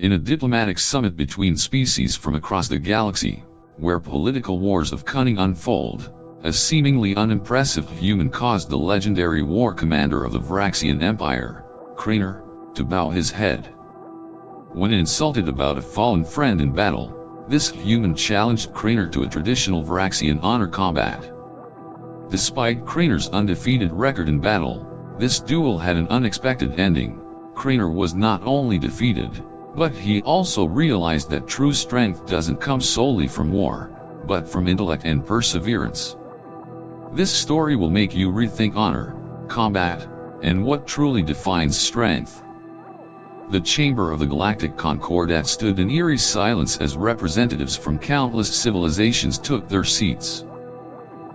In a diplomatic summit between species from across the galaxy, where political wars of cunning unfold, a seemingly unimpressive human caused the legendary war commander of the Vraxian Empire, Kranar, to bow his head. When insulted about a fallen friend in battle, this human challenged Kranar to a traditional Vraxian honor combat. Despite Kranar's undefeated record in battle, this duel had an unexpected ending. Kranar was not only defeated, but he also realized that true strength doesn't come solely from war, but from intellect and perseverance. This story will make you rethink honor, combat, and what truly defines strength. The chamber of the Galactic Concordat stood in eerie silence as representatives from countless civilizations took their seats.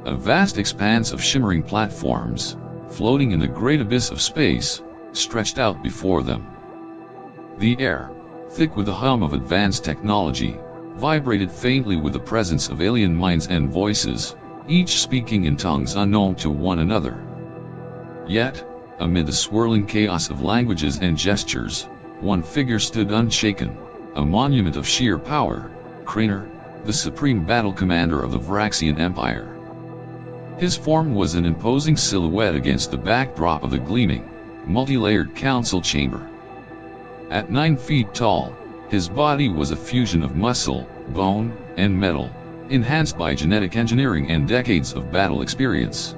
A vast expanse of shimmering platforms, floating in the great abyss of space, stretched out before them. The air, thick with the hum of advanced technology, vibrated faintly with the presence of alien minds and voices, each speaking in tongues unknown to one another. Yet, amid the swirling chaos of languages and gestures, one figure stood unshaken, a monument of sheer power, Kranar, the supreme battle commander of the Vraxian Empire. His form was an imposing silhouette against the backdrop of the gleaming, multi-layered council chamber. At 9 feet tall, his body was a fusion of muscle, bone, and metal, enhanced by genetic engineering and decades of battle experience.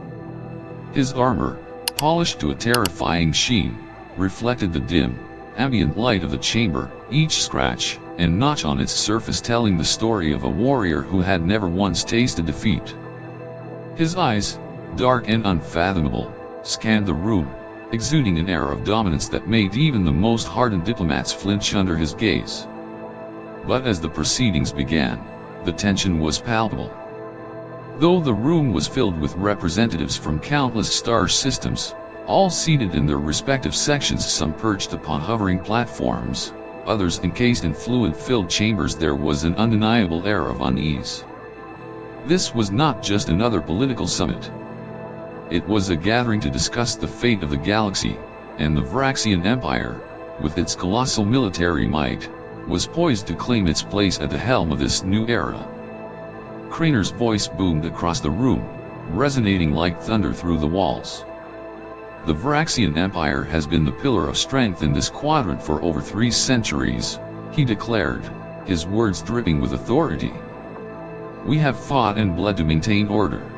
His armor, polished to a terrifying sheen, reflected the dim, ambient light of the chamber, each scratch and notch on its surface telling the story of a warrior who had never once tasted defeat. His eyes, dark and unfathomable, scanned the room, exuding an air of dominance that made even the most hardened diplomats flinch under his gaze. But as the proceedings began, the tension was palpable. Though the room was filled with representatives from countless star systems, all seated in their respective sections, some perched upon hovering platforms, others encased in fluid-filled chambers, there was an undeniable air of unease. This was not just another political summit. It was a gathering to discuss the fate of the galaxy, and the Vraxian Empire, with its colossal military might, was poised to claim its place at the helm of this new era. Kranar's voice boomed across the room, resonating like thunder through the walls. The Vraxian Empire has been the pillar of strength in this quadrant for over 3 centuries, he declared, his words dripping with authority. We have fought and bled to maintain order.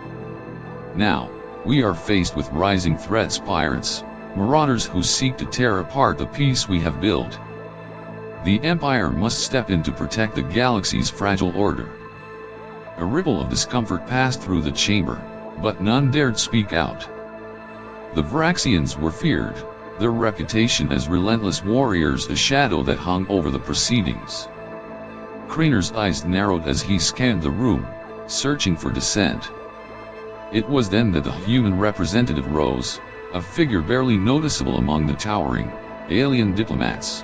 Now, we are faced with rising threats: pirates, marauders who seek to tear apart the peace we have built. The Empire must step in to protect the galaxy's fragile order. A ripple of discomfort passed through the chamber, but none dared speak out. The Vraxians were feared, their reputation as relentless warriors a shadow that hung over the proceedings. Kranar's eyes narrowed as he scanned the room, searching for dissent. It was then that the human representative rose, a figure barely noticeable among the towering, alien diplomats.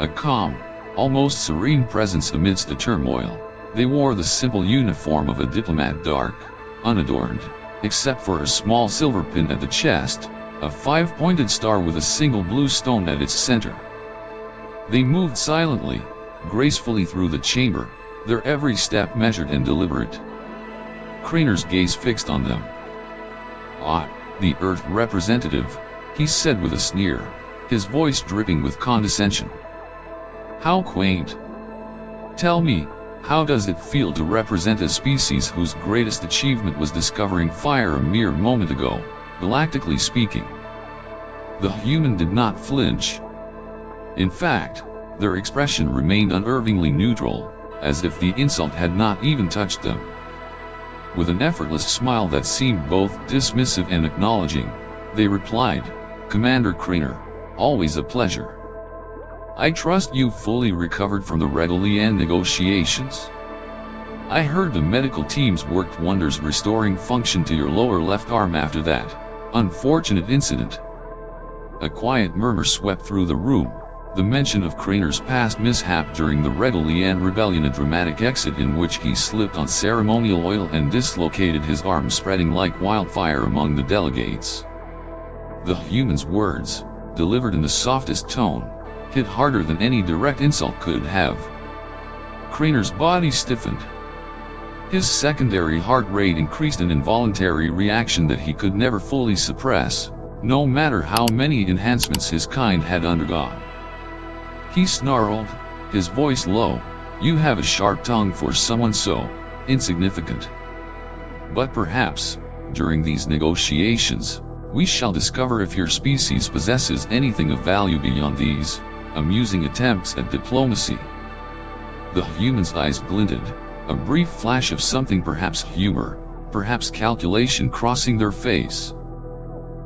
A calm, almost serene presence amidst the turmoil, they wore the simple uniform of a diplomat, dark, unadorned, except for a small silver pin at the chest, a 5-pointed star with a single blue stone at its center. They moved silently, gracefully through the chamber, their every step measured and deliberate. Kranar's gaze fixed on them. "Ah, the Earth representative," he said with a sneer, his voice dripping with condescension. "How quaint. Tell me, how does it feel to represent a species whose greatest achievement was discovering fire a mere moment ago, galactically speaking?" The human did not flinch. In fact, their expression remained unervingly neutral, as if the insult had not even touched them. With an effortless smile that seemed both dismissive and acknowledging, they replied, "Commander Kranar, always a pleasure. I trust you've fully recovered from the Regalian negotiations? I heard the medical teams worked wonders restoring function to your lower left arm after that unfortunate incident." A quiet murmur swept through the room, the mention of Kranar's past mishap during the Regalian rebellion, a dramatic exit in which he slipped on ceremonial oil and dislocated his arm, spreading like wildfire among the delegates. The human's words, delivered in the softest tone, hit harder than any direct insult could have. Kranar's body stiffened. His secondary heart rate increased, an involuntary reaction that he could never fully suppress, no matter how many enhancements his kind had undergone. He snarled, his voice low, "You have a sharp tongue for someone so insignificant. But perhaps, during these negotiations, we shall discover if your species possesses anything of value beyond these amusing attempts at diplomacy." The human's eyes glinted, a brief flash of something, perhaps humor, perhaps calculation, crossing their face.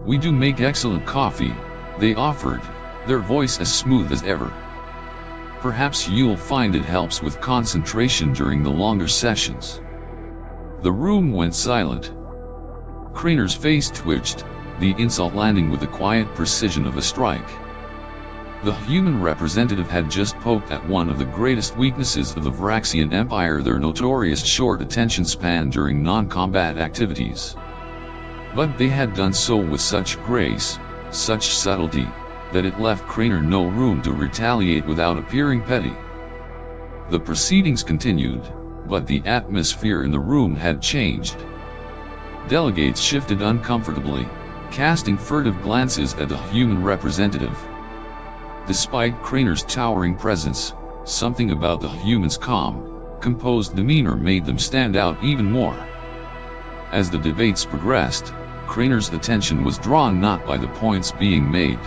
"We do make excellent coffee," they offered, their voice as smooth as ever. "Perhaps you'll find it helps with concentration during the longer sessions." The room went silent. Kranar's face twitched, the insult landing with the quiet precision of a strike. The human representative had just poked at one of the greatest weaknesses of the Vraxian Empire, their notorious short attention span during non-combat activities. But they had done so with such grace, such subtlety, that it left Kranar no room to retaliate without appearing petty. The proceedings continued, but the atmosphere in the room had changed. Delegates shifted uncomfortably, casting furtive glances at the human representative. Despite Kranar's towering presence, something about the human's calm, composed demeanor made them stand out even more. As the debates progressed, Kranar's attention was drawn not by the points being made,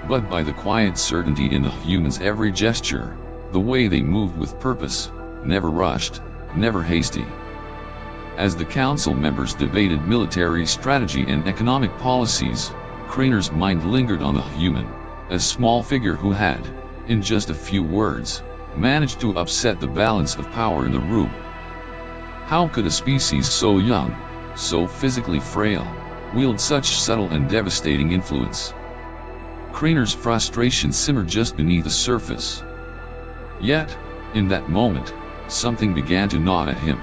but by the quiet certainty in the human's every gesture, the way they moved with purpose, never rushed, never hasty. As the council members debated military strategy and economic policies, Kranar's mind lingered on the human, a small figure who had, in just a few words, managed to upset the balance of power in the room. How could a species so young, so physically frail, wield such subtle and devastating influence? Kranar's frustration simmered just beneath the surface. Yet, in that moment, something began to gnaw at him.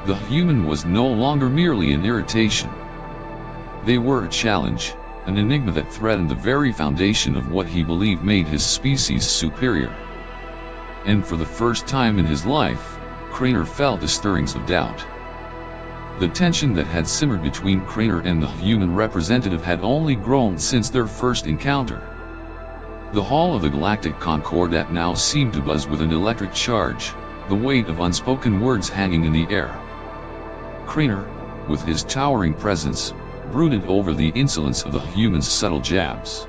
The human was no longer merely an irritation. They were a challenge, an enigma that threatened the very foundation of what he believed made his species superior. And for the first time in his life, Kranar felt the stirrings of doubt. The tension that had simmered between Kranar and the human representative had only grown since their first encounter. The hall of the Galactic Concordat now seemed to buzz with an electric charge, the weight of unspoken words hanging in the air. Kranar, with his towering presence, brooded over the insolence of the human's subtle jabs.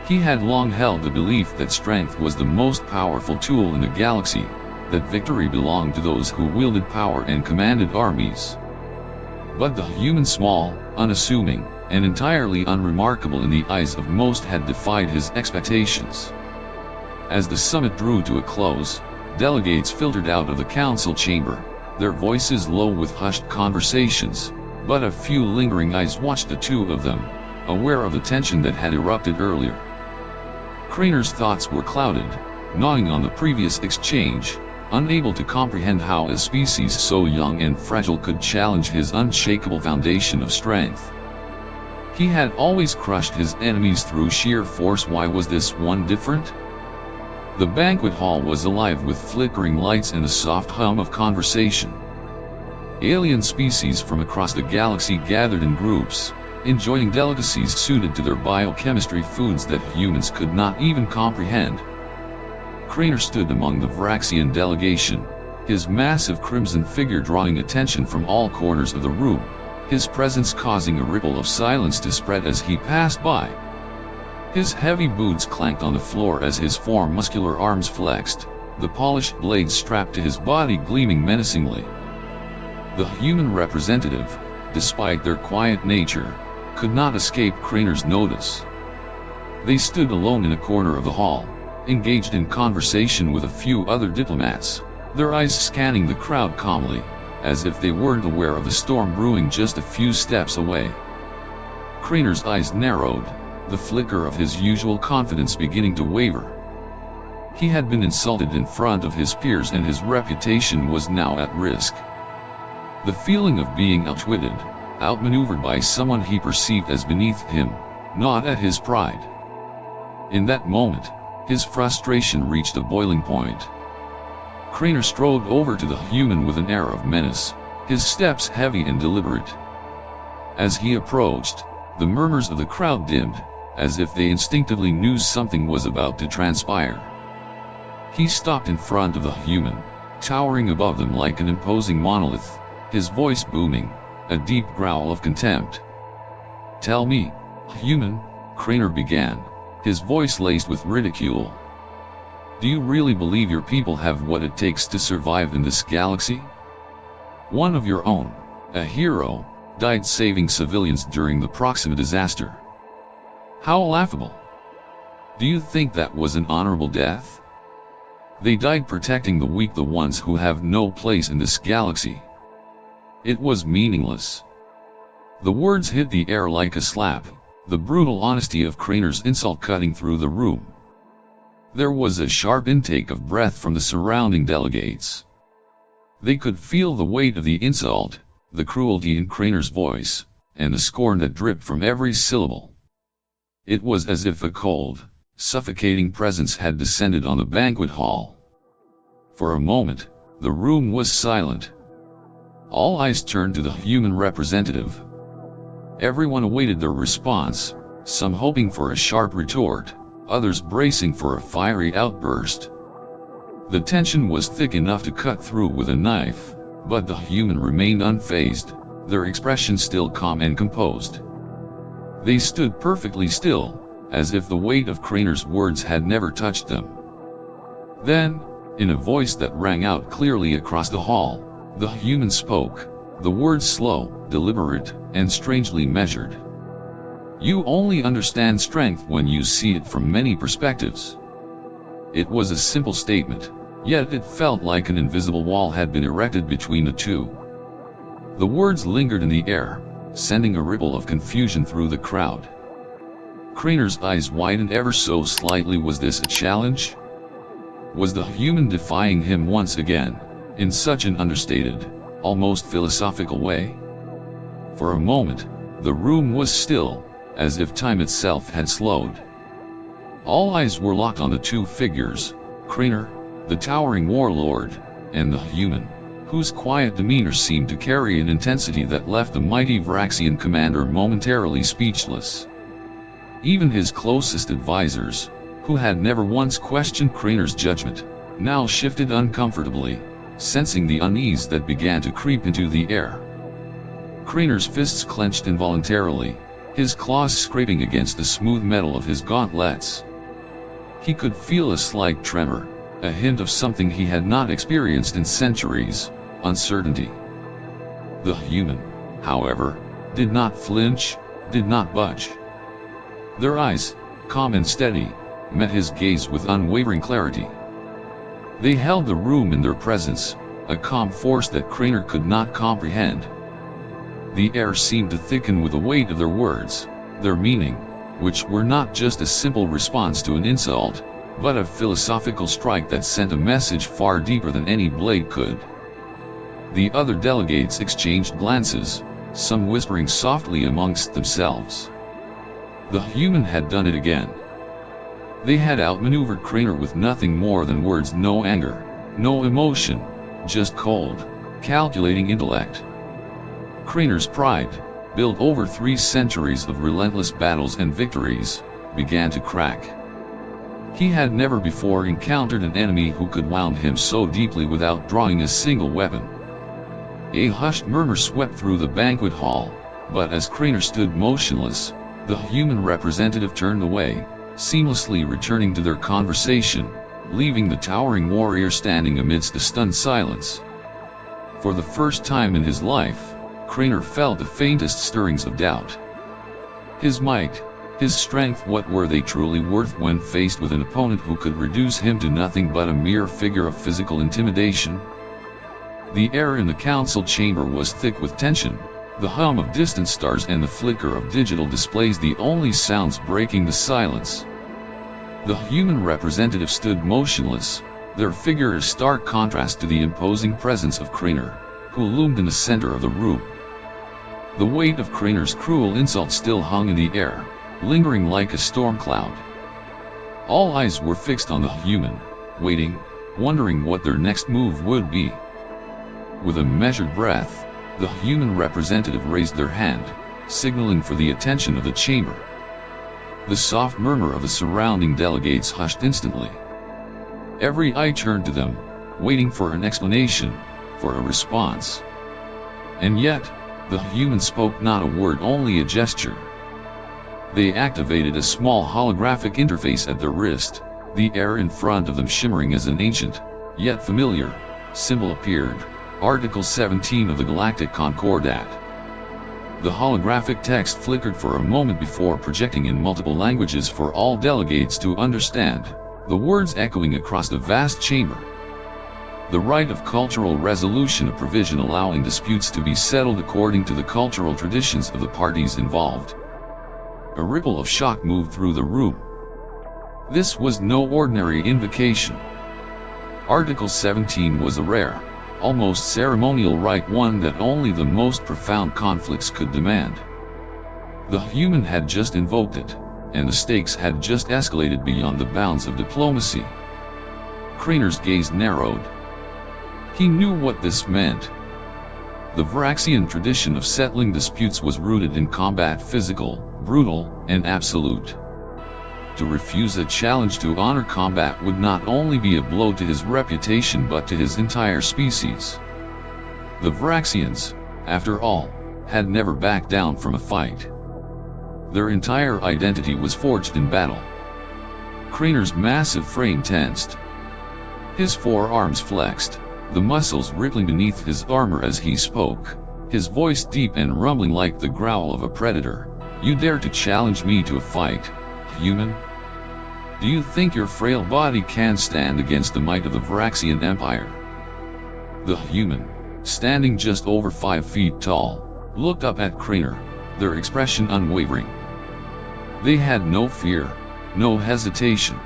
He had long held the belief that strength was the most powerful tool in the galaxy, that victory belonged to those who wielded power and commanded armies. But the human, small, unassuming, and entirely unremarkable in the eyes of most, had defied his expectations. As the summit drew to a close, delegates filtered out of the council chamber, their voices low with hushed conversations, but a few lingering eyes watched the two of them, aware of the tension that had erupted earlier. Kranar's thoughts were clouded, gnawing on the previous exchange, unable to comprehend how a species so young and fragile could challenge his unshakable foundation of strength. He had always crushed his enemies through sheer force. Why was this one different? The banquet hall was alive with flickering lights and a soft hum of conversation. Alien species from across the galaxy gathered in groups, enjoying delicacies suited to their biochemistry, foods that humans could not even comprehend. Kranar stood among the Vraxian delegation, his massive crimson figure drawing attention from all corners of the room, his presence causing a ripple of silence to spread as he passed by. His heavy boots clanked on the floor as his muscular arms flexed, the polished blades strapped to his body gleaming menacingly. The human representative, despite their quiet nature, could not escape Kranar's notice. They stood alone in a corner of the hall, engaged in conversation with a few other diplomats, their eyes scanning the crowd calmly, as if they weren't aware of the storm brewing just a few steps away. Kranar's eyes narrowed, the flicker of his usual confidence beginning to waver. He had been insulted in front of his peers and his reputation was now at risk. The feeling of being outwitted, outmaneuvered by someone he perceived as beneath him, gnawed at his pride. In that moment, His frustration reached a boiling point. Kranar strode over to the human with an air of menace, his steps heavy and deliberate. As he approached, the murmurs of the crowd dimmed, as if they instinctively knew something was about to transpire. He stopped in front of the human, towering above them like an imposing monolith, his voice booming, a deep growl of contempt. "Tell me, human," Kranar began, his voice laced with ridicule. "Do you really believe your people have what it takes to survive in this galaxy? One of your own, a hero, died saving civilians during the Proxima disaster. How laughable! Do you think that was an honorable death? They died protecting the weak, the ones who have no place in this galaxy. It was meaningless." The words hit the air like a slap, the brutal honesty of Kranar's insult cutting through the room. There was a sharp intake of breath from the surrounding delegates. They could feel the weight of the insult, the cruelty in Kranar's voice, and the scorn that dripped from every syllable. It was as if a cold, suffocating presence had descended on the banquet hall. For a moment, the room was silent. All eyes turned to the human representative. Everyone awaited their response, some hoping for a sharp retort, others bracing for a fiery outburst. The tension was thick enough to cut through with a knife, but the human remained unfazed, their expression still calm and composed. They stood perfectly still, as if the weight of Kranar's words had never touched them. Then, in a voice that rang out clearly across the hall, the human spoke, the words slow, deliberate, and strangely measured. "You only understand strength when you see it from many perspectives." It was a simple statement, yet it felt like an invisible wall had been erected between the two. The words lingered in the air, sending a ripple of confusion through the crowd. Kranar's eyes widened ever so slightly. Was this a challenge? Was the human defying him once again, in such an understated, almost philosophical way? For a moment, the room was still, as if time itself had slowed. All eyes were locked on the two figures, Kranar, the towering warlord, and the human, whose quiet demeanor seemed to carry an intensity that left the mighty Vraxian commander momentarily speechless. Even his closest advisors, who had never once questioned Kranar's judgment, now shifted uncomfortably, sensing the unease that began to creep into the air. Kranar's fists clenched involuntarily, his claws scraping against the smooth metal of his gauntlets. He could feel a slight tremor, a hint of something he had not experienced in centuries, uncertainty. The human, however, did not flinch, did not budge. Their eyes, calm and steady, met his gaze with unwavering clarity. They held the room in their presence, a calm force that Kranar could not comprehend. The air seemed to thicken with the weight of their words, their meaning, which were not just a simple response to an insult, but a philosophical strike that sent a message far deeper than any blade could. The other delegates exchanged glances, some whispering softly amongst themselves. The human had done it again. They had outmaneuvered Kranar with nothing more than words, no anger, no emotion, just cold, calculating intellect. Kranar's pride, built over 3 centuries of relentless battles and victories, began to crack. He had never before encountered an enemy who could wound him so deeply without drawing a single weapon. A hushed murmur swept through the banquet hall, but as Kranar stood motionless, the human representative turned away, seamlessly returning to their conversation, leaving the towering warrior standing amidst the stunned silence. For the first time in his life, Kranar felt the faintest stirrings of doubt. His might, his strength, what were they truly worth when faced with an opponent who could reduce him to nothing but a mere figure of physical intimidation? The air in the council chamber was thick with tension, the hum of distant stars and the flicker of digital displays the only sounds breaking the silence. The human representative stood motionless, their figure a stark contrast to the imposing presence of Kranar, who loomed in the center of the room. The weight of Kranar's cruel insult still hung in the air, lingering like a storm cloud. All eyes were fixed on the human, waiting, wondering what their next move would be. With a measured breath, the human representative raised their hand, signaling for the attention of the chamber. The soft murmur of the surrounding delegates hushed instantly. Every eye turned to them, waiting for an explanation, for a response. And yet, the human spoke not a word, only a gesture. They activated a small holographic interface at their wrist. The air in front of them shimmering as an ancient, yet familiar, symbol appeared, Article 17 of the Galactic Concordat. The holographic text flickered for a moment before projecting in multiple languages for all delegates to understand, the words echoing across the vast chamber. The right of cultural resolution, a provision allowing disputes to be settled according to the cultural traditions of the parties involved. A ripple of shock moved through the room. This was no ordinary invocation. Article 17 was a rare, almost ceremonial right, one that only the most profound conflicts could demand. The human had just invoked it, and the stakes had just escalated beyond the bounds of diplomacy. Kranar's gaze narrowed. He knew what this meant. The Vraxian tradition of settling disputes was rooted in combat, physical, brutal, and absolute. To refuse a challenge to honor combat would not only be a blow to his reputation but to his entire species. The Vraxians, after all, had never backed down from a fight. Their entire identity was forged in battle. Kranar's massive frame tensed. His forearms flexed, the muscles rippling beneath his armor as he spoke, his voice deep and rumbling like the growl of a predator. "You dare to challenge me to a fight, human? Do you think your frail body can stand against the might of the Vraxian Empire?" The human, standing just over 5 feet tall, looked up at Kranar, their expression unwavering. They had no fear, no hesitation.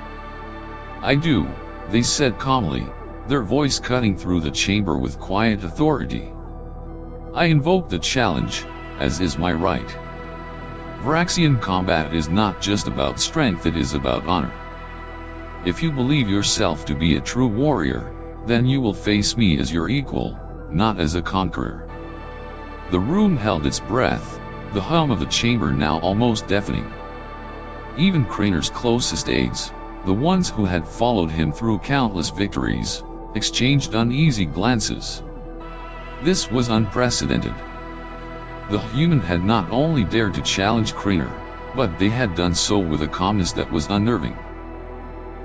"I do," they said calmly, their voice cutting through the chamber with quiet authority. "I invoke the challenge, as is my right. Vraxian combat is not just about strength, it is about honor. If you believe yourself to be a true warrior, then you will face me as your equal, not as a conqueror." The room held its breath, the hum of the chamber now almost deafening. Even Kranar's closest aides, the ones who had followed him through countless victories, exchanged uneasy glances. This was unprecedented. The human had not only dared to challenge Kranar, but they had done so with a calmness that was unnerving.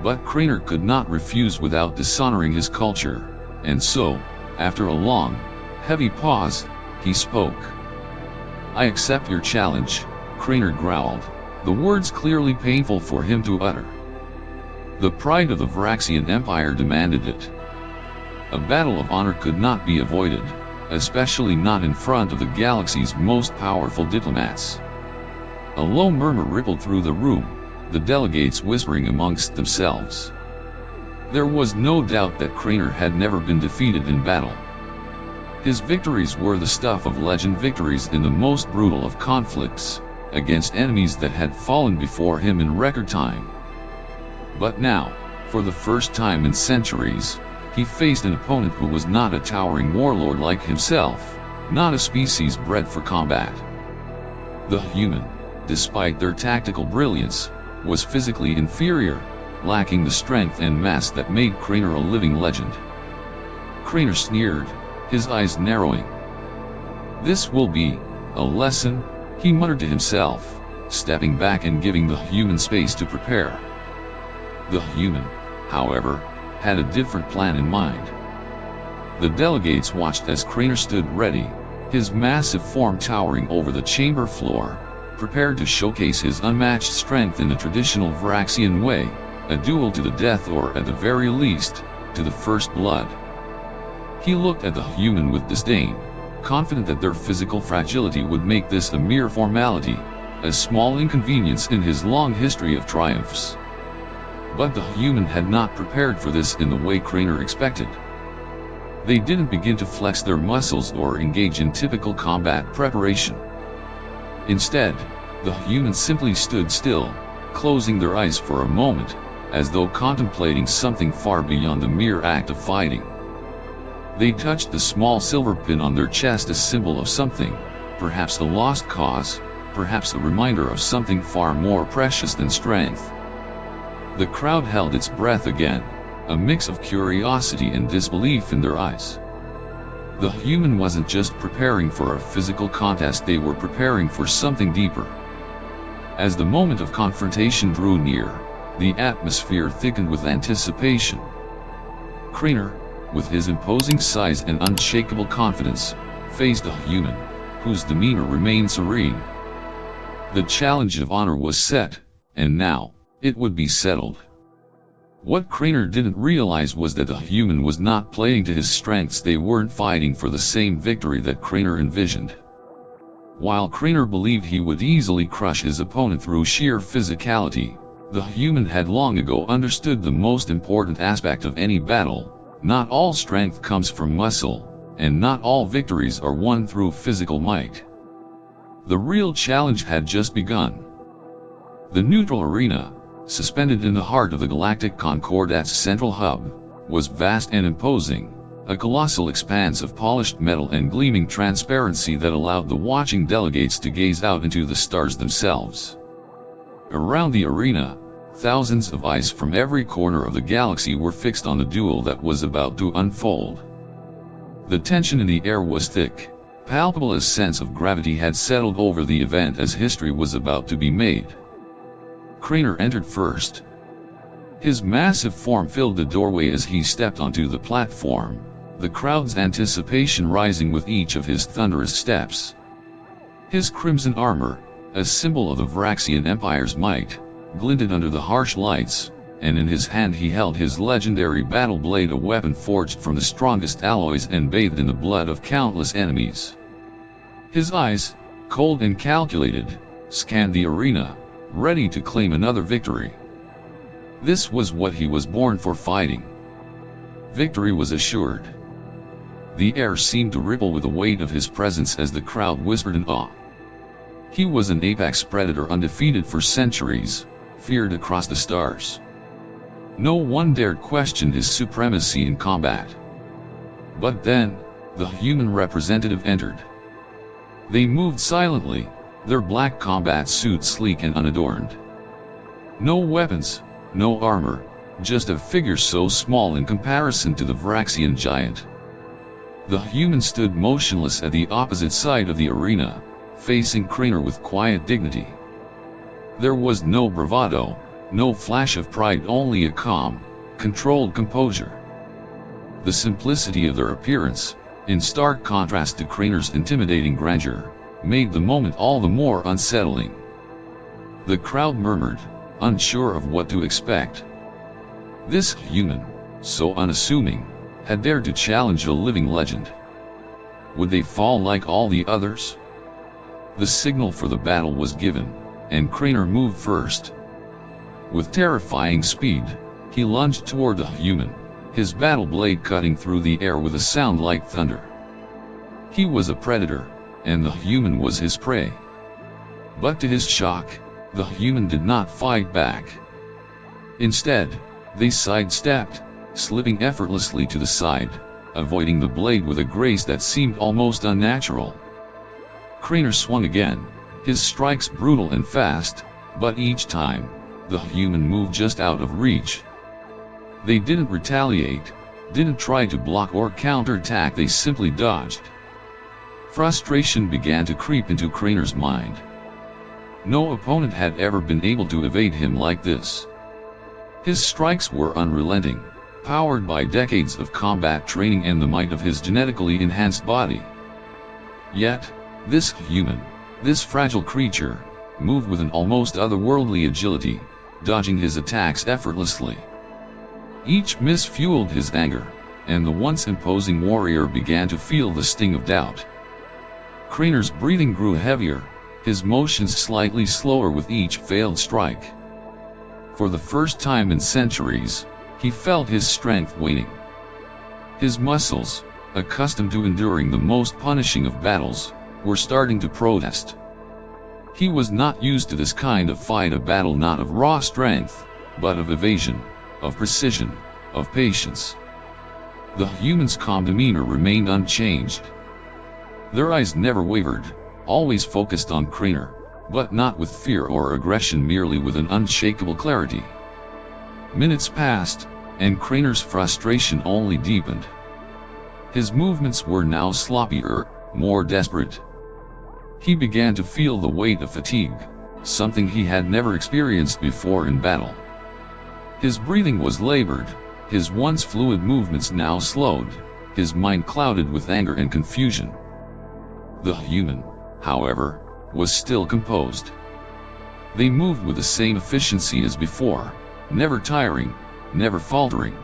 But Kranar could not refuse without dishonoring his culture, and so, after a long, heavy pause, he spoke. "I accept your challenge," Kranar growled, the words clearly painful for him to utter. The pride of the Vraxian Empire demanded it. A battle of honor could not be avoided, especially not in front of the galaxy's most powerful diplomats. A low murmur rippled through the room, the delegates whispering amongst themselves. There was no doubt that Kranar had never been defeated in battle. His victories were the stuff of legend, victories in the most brutal of conflicts, against enemies that had fallen before him in record time. But now, for the first time in centuries, he faced an opponent who was not a towering warlord like himself, not a species bred for combat. The human, despite their tactical brilliance, was physically inferior, lacking the strength and mass that made Kranar a living legend. Kranar sneered, his eyes narrowing. "This will be a lesson," he muttered to himself, stepping back and giving the human space to prepare. The human, however, had a different plan in mind. The delegates watched as Kranar stood ready, his massive form towering over the chamber floor, prepared to showcase his unmatched strength in the traditional Vraxian way, a duel to the death or at the very least, to the first blood. He looked at the human with disdain, confident that their physical fragility would make this a mere formality, a small inconvenience in his long history of triumphs. But the human had not prepared for this in the way Kranar expected. They didn't begin to flex their muscles or engage in typical combat preparation. Instead, the humans simply stood still, closing their eyes for a moment, as though contemplating something far beyond the mere act of fighting. They touched the small silver pin on their chest, a symbol of something, perhaps a lost cause, perhaps a reminder of something far more precious than strength. The crowd held its breath again, a mix of curiosity and disbelief in their eyes. The human wasn't just preparing for a physical contest, they were preparing for something deeper. As the moment of confrontation drew near, the atmosphere thickened with anticipation. Kranar, with his imposing size and unshakable confidence, faced a human, whose demeanor remained serene. The challenge of honor was set, and now, it would be settled. What Kranar didn't realize was that the human was not playing to his strengths. They weren't fighting for the same victory that Kranar envisioned. While Kranar believed he would easily crush his opponent through sheer physicality, the human had long ago understood the most important aspect of any battle: not all strength comes from muscle, and not all victories are won through physical might. The real challenge had just begun. The neutral arena, suspended in the heart of the Galactic Concordat's central hub, was vast and imposing, a colossal expanse of polished metal and gleaming transparency that allowed the watching delegates to gaze out into the stars themselves. Around the arena, thousands of eyes from every corner of the galaxy were fixed on the duel that was about to unfold. The tension in the air was thick, palpable. A sense of gravity had settled over the event as history was about to be made. Kranar entered first. His massive form filled the doorway as he stepped onto the platform, the crowd's anticipation rising with each of his thunderous steps. His crimson armor, a symbol of the Vraxian Empire's might, glinted under the harsh lights, and in his hand he held his legendary battle blade, a weapon forged from the strongest alloys and bathed in the blood of countless enemies. His eyes, cold and calculated, scanned the arena, ready to claim another victory. This was what he was born for: fighting. Victory was assured. The air seemed to ripple with the weight of his presence as the crowd whispered in awe. He was an apex predator, undefeated for centuries, feared across the stars. No one dared question his supremacy in combat. But then, the human representative entered. They moved silently, their black combat suits sleek and unadorned. No weapons, no armor, just a figure so small in comparison to the Vraxian giant. The human stood motionless at the opposite side of the arena, facing Kranar with quiet dignity. There was no bravado, no flash of pride, only a calm, controlled composure. The simplicity of their appearance, in stark contrast to Kranar's intimidating grandeur, made the moment all the more unsettling. The crowd murmured, unsure of what to expect. This human, so unassuming, had dared to challenge a living legend. Would they fall like all the others? The signal for the battle was given, and Kranar moved first. With terrifying speed, he lunged toward the human, his battle blade cutting through the air with a sound like thunder. He was a predator, and the human was his prey. But to his shock, the human did not fight back. Instead, they sidestepped, slipping effortlessly to the side, avoiding the blade with a grace that seemed almost unnatural. Kranar swung again, his strikes brutal and fast, but each time, the human moved just out of reach. They didn't retaliate, didn't try to block or counterattack, they simply dodged. Frustration began to creep into Kranar's mind. No opponent had ever been able to evade him like this. His strikes were unrelenting, powered by decades of combat training and the might of his genetically enhanced body. Yet, this human, this fragile creature, moved with an almost otherworldly agility, dodging his attacks effortlessly. Each miss fueled his anger, and the once imposing warrior began to feel the sting of doubt. Kranar's breathing grew heavier, his motions slightly slower with each failed strike. For the first time in centuries, he felt his strength waning. His muscles, accustomed to enduring the most punishing of battles, were starting to protest. He was not used to this kind of fight, a battle not of raw strength, but of evasion, of precision, of patience. The human's calm demeanor remained unchanged. Their eyes never wavered, always focused on Kranar, but not with fear or aggression, merely with an unshakable clarity. Minutes passed, and Kranar's frustration only deepened. His movements were now sloppier, more desperate. He began to feel the weight of fatigue, something he had never experienced before in battle. His breathing was labored, his once fluid movements now slowed, his mind clouded with anger and confusion. The human, however, was still composed. They moved with the same efficiency as before, never tiring, never faltering.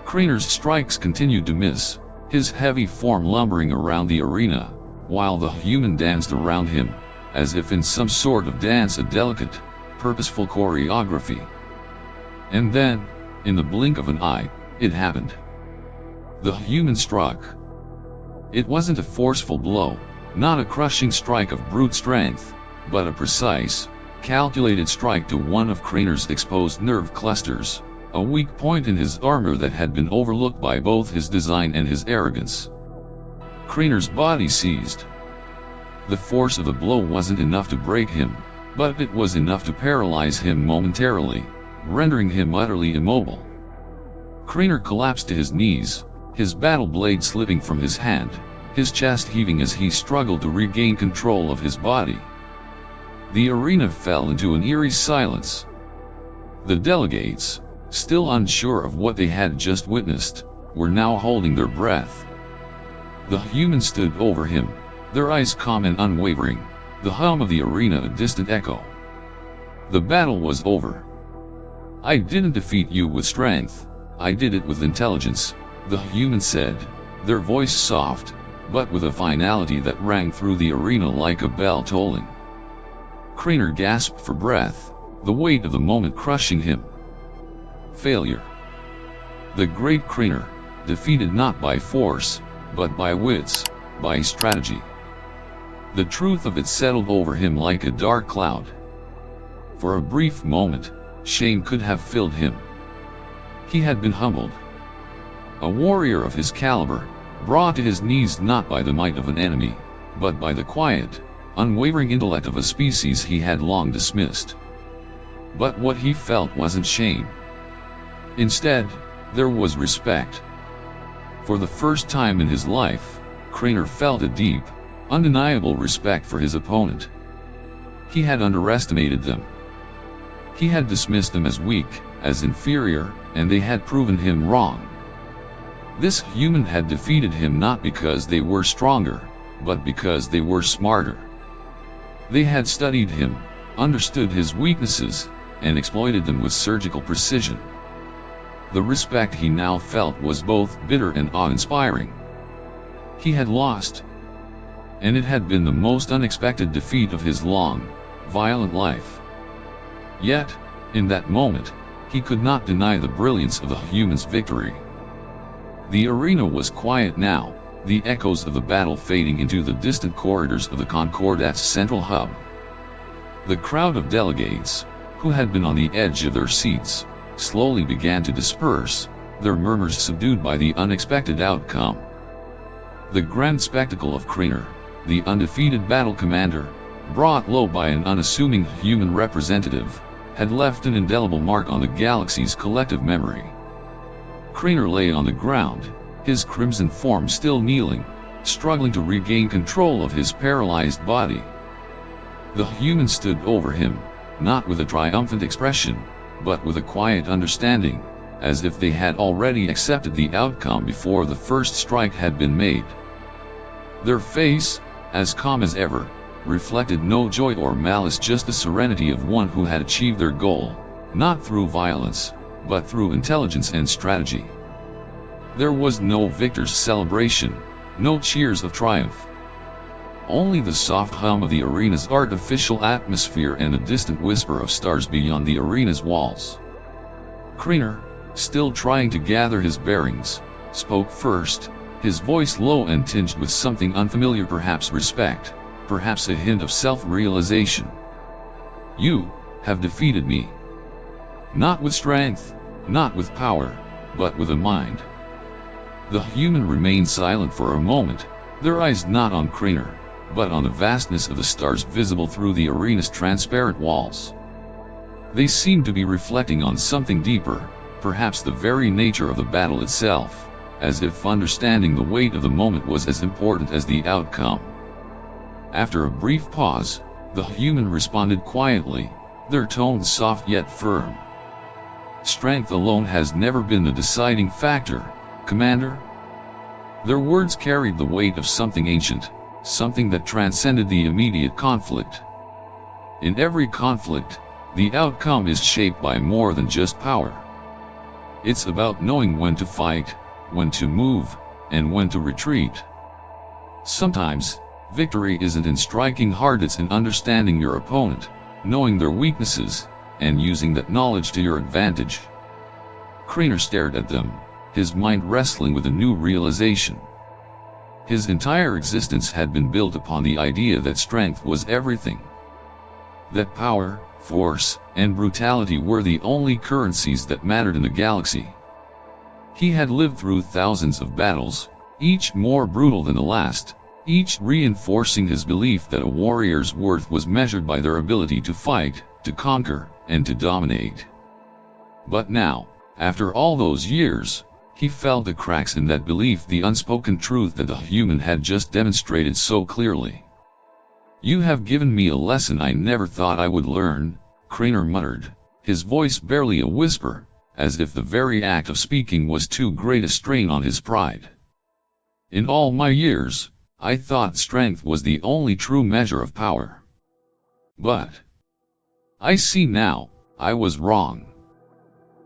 Kranar's strikes continued to miss, his heavy form lumbering around the arena, while the human danced around him, as if in some sort of dance, a delicate, purposeful choreography. And then, in the blink of an eye, it happened. The human struck. It wasn't a forceful blow, not a crushing strike of brute strength, but a precise, calculated strike to one of Kranar's exposed nerve clusters, a weak point in his armor that had been overlooked by both his design and his arrogance. Kranar's body seized. The force of the blow wasn't enough to break him, but it was enough to paralyze him momentarily, rendering him utterly immobile. Kranar collapsed to his knees, his battle blade slipping from his hand, his chest heaving as he struggled to regain control of his body. The arena fell into an eerie silence. The delegates, still unsure of what they had just witnessed, were now holding their breath. The human stood over him, their eyes calm and unwavering, the hum of the arena a distant echo. The battle was over. "I didn't defeat you with strength, I did it with intelligence," the human said, their voice soft, but with a finality that rang through the arena like a bell tolling. Kranar gasped for breath, the weight of the moment crushing him. Failure. The great Kranar, defeated not by force, but by wits, by strategy. The truth of it settled over him like a dark cloud. For a brief moment, shame could have filled him. He had been humbled. A warrior of his caliber, brought to his knees not by the might of an enemy, but by the quiet, unwavering intellect of a species he had long dismissed. But what he felt wasn't shame. Instead, there was respect. For the first time in his life, Kranar felt a deep, undeniable respect for his opponent. He had underestimated them. He had dismissed them as weak, as inferior, and they had proven him wrong. This human had defeated him not because they were stronger, but because they were smarter. They had studied him, understood his weaknesses, and exploited them with surgical precision. The respect he now felt was both bitter and awe-inspiring. He had lost. And it had been the most unexpected defeat of his long, violent life. Yet, in that moment, he could not deny the brilliance of the human's victory. The arena was quiet now, the echoes of the battle fading into the distant corridors of the Concordat's central hub. The crowd of delegates, who had been on the edge of their seats, slowly began to disperse, their murmurs subdued by the unexpected outcome. The grand spectacle of Kranar, the undefeated battle commander, brought low by an unassuming human representative, had left an indelible mark on the galaxy's collective memory. Kranar lay on the ground, his crimson form still kneeling, struggling to regain control of his paralyzed body. The human stood over him, not with a triumphant expression, but with a quiet understanding, as if they had already accepted the outcome before the first strike had been made. Their face, as calm as ever, reflected no joy or malice, just the serenity of one who had achieved their goal, not through violence, but through intelligence and strategy. There was no victor's celebration, no cheers of triumph. Only the soft hum of the arena's artificial atmosphere and a distant whisper of stars beyond the arena's walls. Kranar, still trying to gather his bearings, spoke first, his voice low and tinged with something unfamiliar, perhaps respect, perhaps a hint of self-realization. "You have defeated me. Not with strength, not with power, but with a mind. The human remained silent for a moment, their eyes not on Kranar, but on the vastness of the stars visible through the arena's transparent walls. They seemed to be reflecting on something deeper, perhaps the very nature of the battle itself, as if understanding the weight of the moment was as important as the outcome. After a brief pause, the human responded quietly, their tones soft yet firm. Strength alone has never been the deciding factor, Commander. Their words carried the weight of something ancient, something that transcended the immediate conflict. In every conflict, the outcome is shaped by more than just power. It's about knowing when to fight, when to move, and when to retreat. Sometimes, victory isn't in striking hard, it's in understanding your opponent, knowing their weaknesses, and using that knowledge to your advantage. Kranar stared at them, his mind wrestling with a new realization. His entire existence had been built upon the idea that strength was everything. That power, force, and brutality were the only currencies that mattered in the galaxy. He had lived through thousands of battles, each more brutal than the last, each reinforcing his belief that a warrior's worth was measured by their ability to fight, to conquer, and to dominate. But now, after all those years, he felt the cracks in that belief, the unspoken truth that the human had just demonstrated so clearly. "You have given me a lesson I never thought I would learn," Kranar muttered, his voice barely a whisper, as if the very act of speaking was too great a strain on his pride. "In all my years, I thought strength was the only true measure of power. But I see now, I was wrong."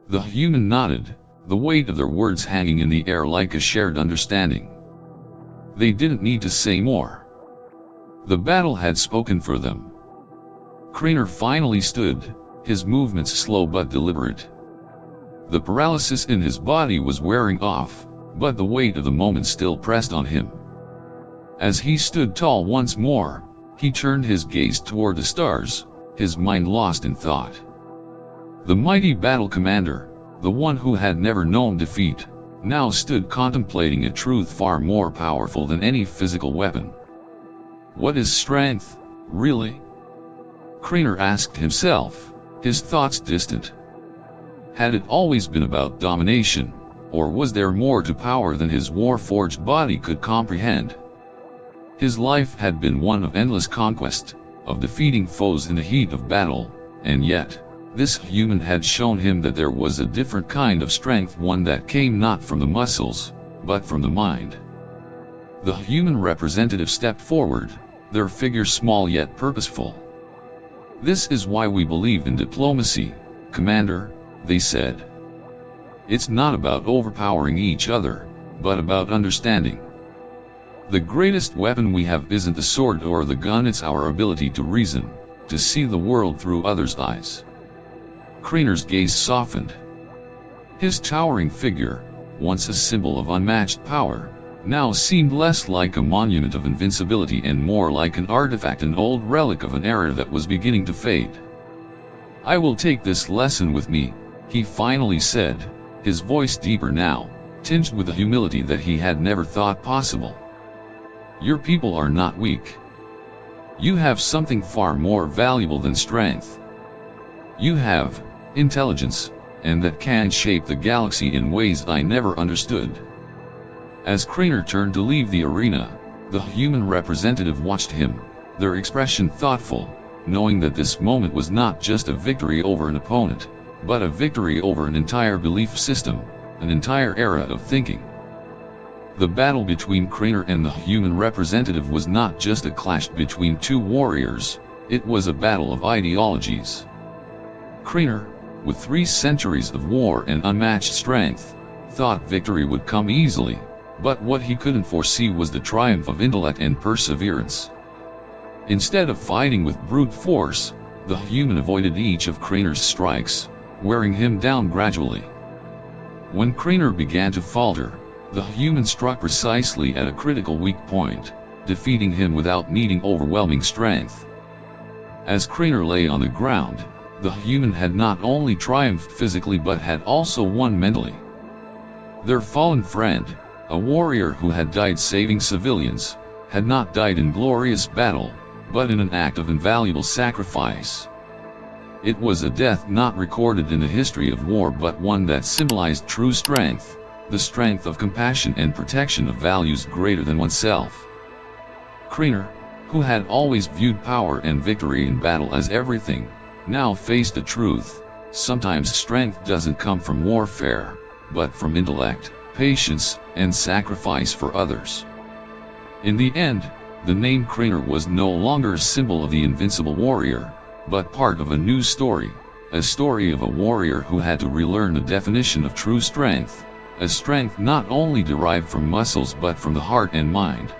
The human nodded, the weight of their words hanging in the air like a shared understanding. They didn't need to say more. The battle had spoken for them. Kranar finally stood, his movements slow but deliberate. The paralysis in his body was wearing off, but the weight of the moment still pressed on him. As he stood tall once more, he turned his gaze toward the stars, his mind lost in thought. The mighty battle commander, the one who had never known defeat, now stood contemplating a truth far more powerful than any physical weapon. What is strength, really? Kranar asked himself, his thoughts distant. Had it always been about domination, or was there more to power than his war-forged body could comprehend? His life had been one of endless conquest, of defeating foes in the heat of battle, and yet, this human had shown him that there was a different kind of strength, one that came not from the muscles, but from the mind. The human representative stepped forward, their figure small yet purposeful. "This is why we believe in diplomacy, Commander," they said. "It's not about overpowering each other, but about understanding. The greatest weapon we have isn't the sword or the gun, it's our ability to reason, to see the world through others' eyes." Kranar's gaze softened. His towering figure, once a symbol of unmatched power, now seemed less like a monument of invincibility and more like an artifact, an old relic of an era that was beginning to fade. "I will take this lesson with me," he finally said, his voice deeper now, tinged with a humility that he had never thought possible. "Your people are not weak. You have something far more valuable than strength. You have intelligence, and that can shape the galaxy in ways I never understood." As Kranar turned to leave the arena, the human representative watched him, their expression thoughtful, knowing that this moment was not just a victory over an opponent, but a victory over an entire belief system, an entire era of thinking. The battle between Kranar and the human representative was not just a clash between two warriors, it was a battle of ideologies. Kranar, with 3 centuries of war and unmatched strength, thought victory would come easily, but what he couldn't foresee was the triumph of intellect and perseverance. Instead of fighting with brute force, the human avoided each of Kranar's strikes, wearing him down gradually. When Kranar began to falter, the human struck precisely at a critical weak point, defeating him without needing overwhelming strength. As Kranar lay on the ground, The human had not only triumphed physically but had also won mentally. Their fallen friend, a warrior who had died saving civilians, had not died in glorious battle, but in an act of invaluable sacrifice. It was a death not recorded in the history of war but one that symbolized true strength, the strength of compassion and protection of values greater than oneself. Kranar, who had always viewed power and victory in battle as everything, now faced the truth: sometimes strength doesn't come from warfare, but from intellect, patience, and sacrifice for others. In the end, the name Kranar was no longer a symbol of the invincible warrior, but part of a new story, a story of a warrior who had to relearn the definition of true strength, a strength not only derived from muscles but from the heart and mind.